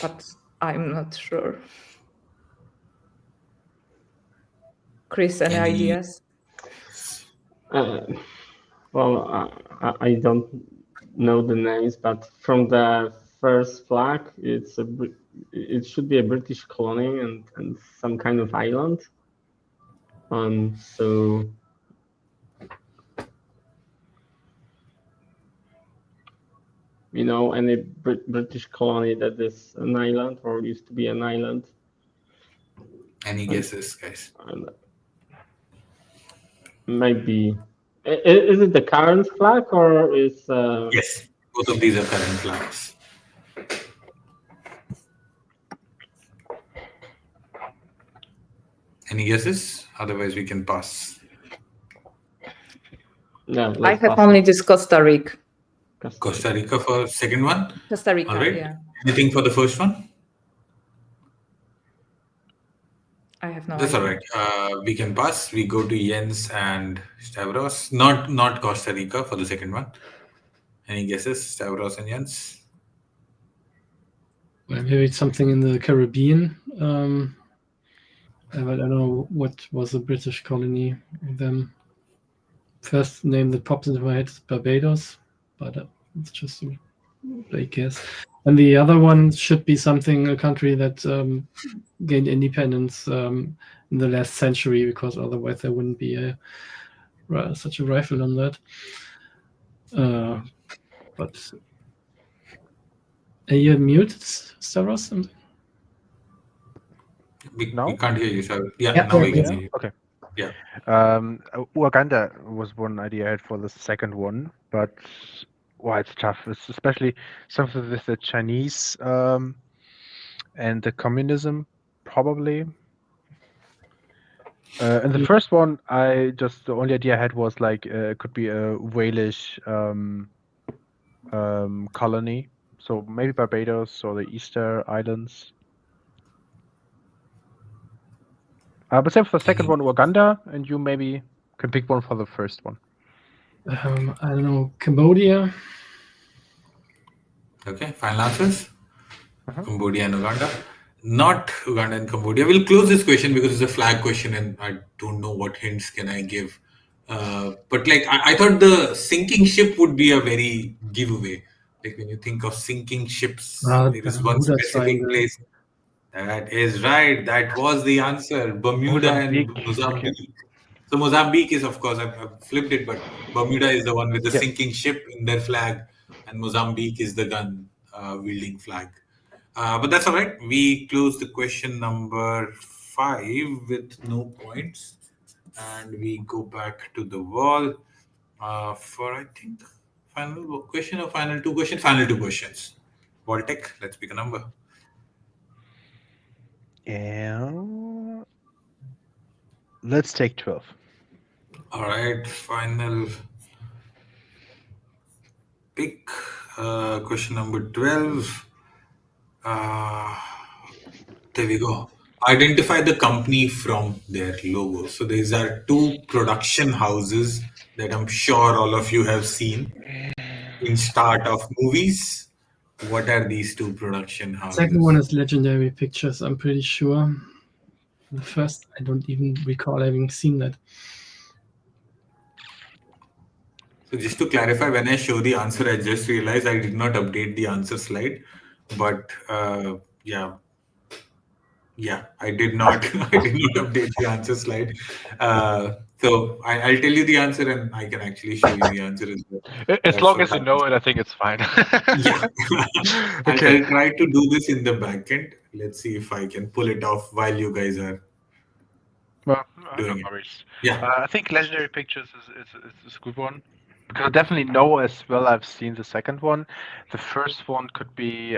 but I'm not sure. Chris, any ideas? Well, I don't know the names, but from the first flag, it should be a British colony and some kind of island. So any British colony that is an island or used to be an island. Any guesses, guys? Maybe. Is it the current flag or is... Yes, both of these are current flags. Any guesses? Otherwise, we can pass. No, I have only this Costa Rica. Costa Rica for second one? Costa Rica, all right. Yeah. Anything for the first one? I have no That's idea. all right. We can pass. We go to Jens and Stavros. Not Costa Rica for the second one. Any guesses, Stavros and Jens? Well, maybe it's something in the Caribbean. I don't know what was a British colony of them. First name that pops into my head is Barbados, but it's just a vague guess. And the other one should be a country that gained independence in the last century, because otherwise there wouldn't be such a rifle on that. But are you muted, Stavros? We No? can't hear you, sir. Yeah, Yeah, now we can yeah. hear you. Okay. Yeah. Uganda was one idea I had for the second one, but it's tough. It's especially something with the Chinese and the communism, probably. And the first one, the only idea I had was like it could be a Walish colony, so maybe Barbados or the Easter Islands. But same for the second one, Uganda, and you maybe can pick one for the first one. I don't know, Cambodia. Okay, final answers? Cambodia and Uganda. Not Uganda and Cambodia. We'll close this question because it's a flag question and I don't know what hints can I give. But like I thought the sinking ship would be a very giveaway. Like when you think of sinking ships, there is one Bermuda specific Triangle. place. That is right. That was the answer. Bermuda and Mozambique. Mozambique. Okay. So Mozambique is, of course, I've flipped it, but Bermuda is the one with the sinking ship in their flag, and Mozambique is the gun wielding flag. But that's all right. We close the question number 5 with no points, and we go back to the wall for, I think, final question or final two questions. Final two questions. Vault-tec, let's pick a number. And let's take 12. All right, final pick. Question number 12. There we go. Identify the company from their logo. So these are two production houses that I'm sure all of you have seen in start of movies. What are these two production houses? Second one is Legendary Pictures, I'm pretty sure. The first, I don't even recall having seen that. So just to clarify, when I show the answer, I just realized I did not update the answer slide. But yeah, I did not. I did not update the answer slide. So I'll tell you the answer, and I can actually show you the answer as well. As long as you know it, I think it's fine. Yeah. Okay. I'll try to do this in the back end. Let's see if I can pull it off while you guys are doing No it. worries. Yeah. I think Legendary Pictures is a good one, because I definitely know as well. I've seen the second one. The first one could be.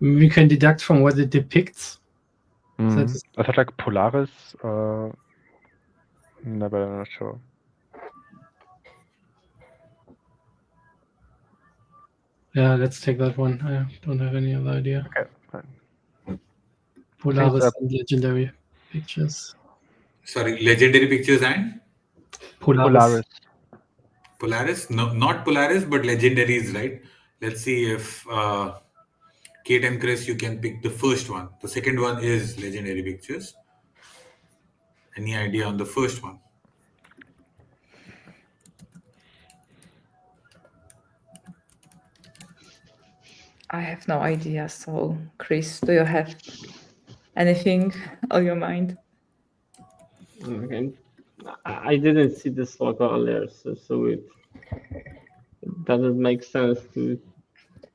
We can deduct from what it depicts. I thought like Polaris. No, but I'm not sure. Yeah, let's take that one. I don't have any other idea. Okay, fine. Polaris and Legendary Pictures. Sorry, Legendary Pictures and Polaris. Polaris? No, not Polaris, but Legendary is right. Let's see if Kate and Chris, you can pick the first one. The second one is Legendary Pictures. Any idea on the first one? I have no idea. So, Chris, do you have anything on your mind? Okay. I didn't see this logo earlier, so it doesn't make sense to.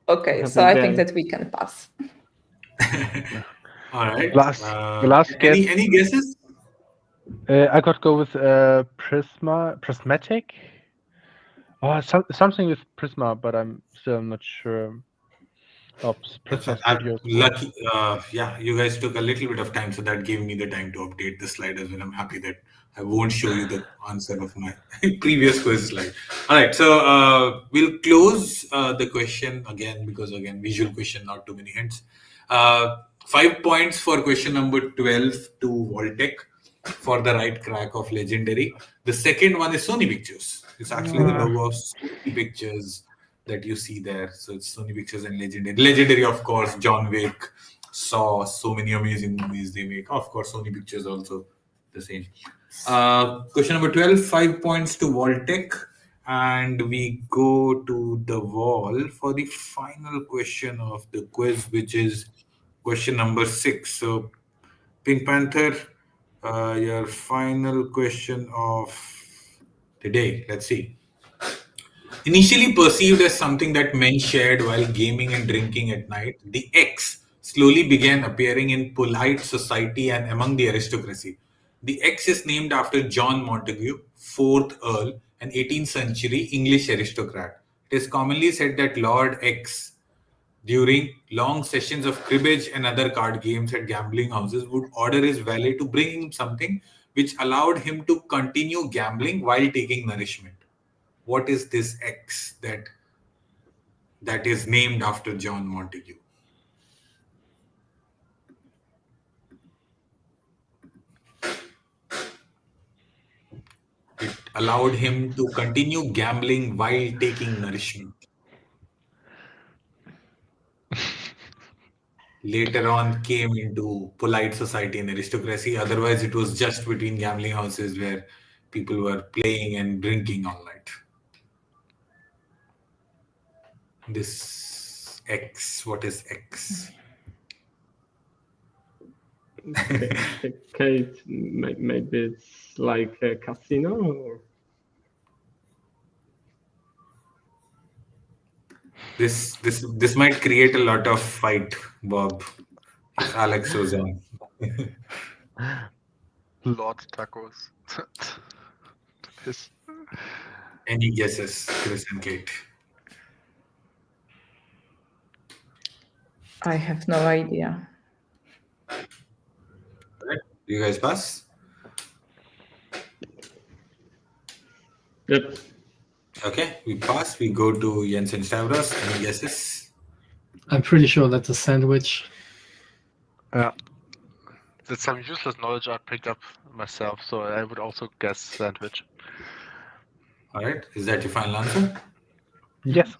Okay, so I think that we can pass. All right. The last guess. Any guesses? I could go with Prismatic. Oh, something with Prisma, but I'm still not sure. Prisma Studios. Lucky, yeah, you guys took a little bit of time, so that gave me the time to update the slide as well. I'm happy that I won't show you the answer of my previous quiz slide. All right, so we'll close the question again, because again, visual question, not too many hints. 5 points for question number 12 to Vault-tec. for the right crack of Legendary. The second one is Sony Pictures. It's actually the logo of Sony Pictures that you see there. So it's Sony Pictures and Legendary. Legendary, of course, John Wick, Saw, so many amazing movies they make. Of course, Sony Pictures also the same. Question number 12, 5 points to Vault-tec. And we go to the wall for the final question of the quiz, which is question number 6. So, Pink Panther, your final question of the day. Let's see. Initially perceived as something that men shared while gaming and drinking at night, the X slowly began appearing in polite society and among the aristocracy. The X is named after John Montague, 4th Earl, an 18th century English aristocrat. It is commonly said that Lord X, during long sessions of cribbage and other card games at gambling houses, would order his valet to bring him something which allowed him to continue gambling while taking nourishment. What is this X that is named after John Montague? It allowed him to continue gambling while taking nourishment. Later on came into polite society and aristocracy. Otherwise, it was just between gambling houses where people were playing and drinking all night. This X, what is X? Kate, maybe it's like a casino or... This might create a lot of fight, Bob, if Alex was on. Lord Tacos. Any guesses, Chris and Kate? I have no idea. Right. You guys pass? Yep. Okay, we pass. We go to Jens and Stavros. Any guesses? I'm pretty sure that's a sandwich. Yeah. That's some useless knowledge I picked up myself, so I would also guess sandwich. All right. Is that your final answer? Yes.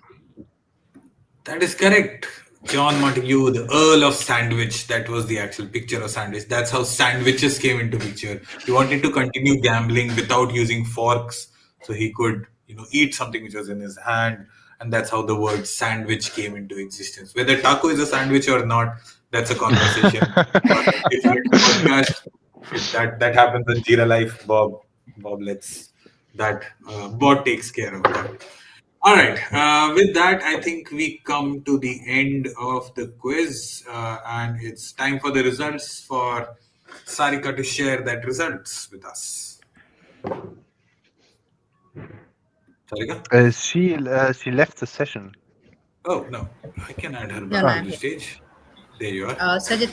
That is correct. John Montague, the Earl of Sandwich. That was the actual picture of sandwich. That's how sandwiches came into picture. He wanted to continue gambling without using forks, so he could, eat something which was in his hand, and that's how the word sandwich came into existence. Whether taco is a sandwich or not, that's a conversation. Different podcast. If that happens in Jira Life, Bob lets that. Bob takes care of that. All right. With that, I think we come to the end of the quiz, and it's time for the results for Sarika to share that results with us. Sarika? She left the session. Oh no, I can add her No, back no, on I'm the here. stage. There you are. Sajid,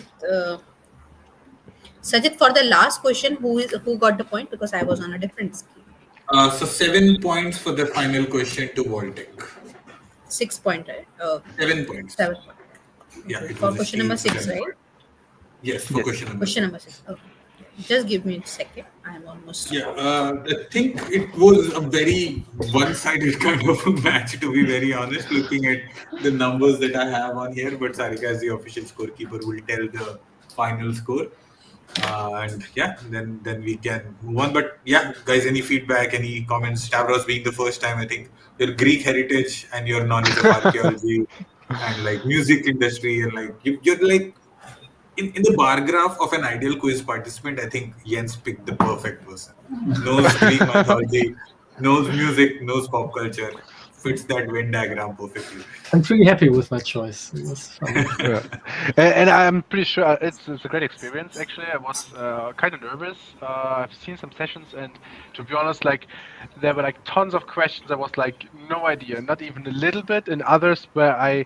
for the last question, who got the point? Because I was on a different screen. So 7 points for the final question to Vault-tec. 6 point, right? 7 points. 7 point. Yeah, it For was a question number steal, 6, 7 right? point. Yes, for Yes. question number Question number 6. Okay. Just give me a second. I'm almost. Yeah, I think it was a very one-sided kind of a match, to be very honest, looking at the numbers that I have on here. But Sarika, as the official scorekeeper, will tell the final score. And yeah, then we can move on. But yeah, guys, any feedback, any comments? Stavros being the first time, I think your Greek heritage and your knowledge of archaeology and like music industry and like you're like in the bar graph of an ideal quiz participant, I think Jens picked the perfect person. Knows Greek mythology, knows music, knows pop culture, fits that Venn diagram perfectly. I'm pretty happy with my choice. It was fun. Yeah. And I'm pretty sure it's a great experience. Actually, I was kind of nervous. I've seen some sessions, and to be honest, like there were like tons of questions. I was like, no idea, not even a little bit. And others where I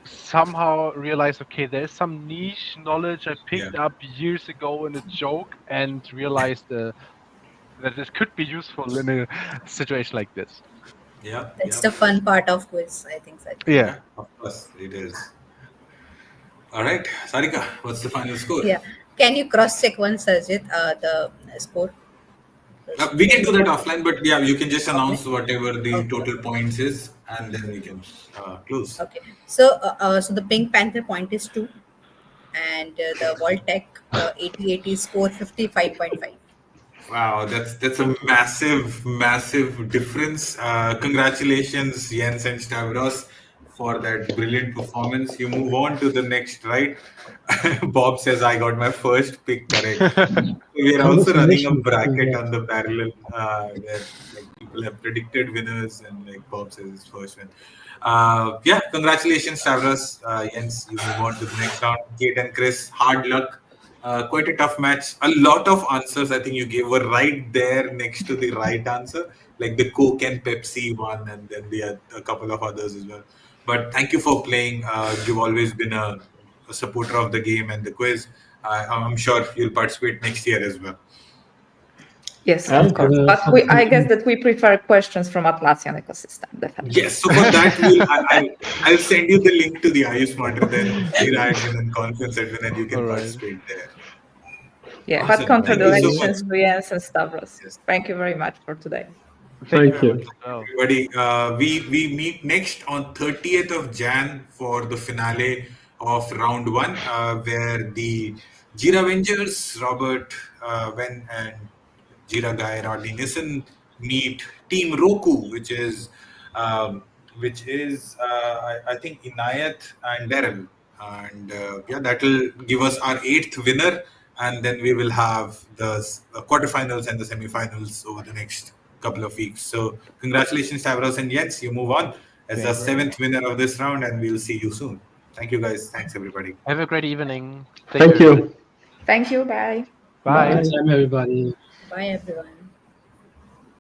somehow realized, okay, there's some niche knowledge I picked up years ago in a joke, and realized that this could be useful in a situation like this. Yeah, That's the fun part of quiz, I think. Sajid. Yeah. Of course, it is. All right, Sarika, what's the final score? Yeah. Can you cross check once, Sajid? score? We can do that offline, but yeah, you can just announce Okay. whatever the Okay. total points is, and then we can close. Okay. So, so the Pink Panther point is 2, and the Vault-tec 8080 score 55.5. Wow, that's a massive difference. Congratulations, Jens and Stavros, for that brilliant performance. You move on to the next, right? Bob says I got my first pick correct. We are also running a Congratulations. bracket on the parallel where like people have predicted winners, and like Bob says his first win. Yeah, congratulations, Stavros. Jens, you move on to the next round. Kate and Chris, hard luck. Quite a tough match. A lot of answers I think you gave were right there next to the right answer, like the Coke and Pepsi one, and then a couple of others as well. But thank you for playing. You've always been a supporter of the game and the quiz. I'm sure you'll participate next year as well. Yes, And of course. But I guess that we prefer questions from Atlassian ecosystem. Definitely. Yes, so for that, I'll send you the link to the Are You Smarter Than Jira Admin and Conference Admin, and you can participate there. Yeah, Awesome. but congratulations Thank you so to Jens and Stavros. Yes. Thank you very much for today. thank you. Everybody, we meet next on 30th of Jan for the finale of round 1, where the Jira Avengers, Robert Wen and Jira guy Rodney Nissen meet Team Roku, which is I think Inayat and Daryl, and yeah, that will give us our 8th winner, and then we will have the quarterfinals and the semifinals over the next couple of weeks. So congratulations, Stavros and Jens, you move on as the 7th winner of this round, and we'll see you soon. Thank you, guys. Thanks, everybody. Have a great evening. Thank you. Thank you. Bye. Bye. Bye, everybody. Bye, everyone.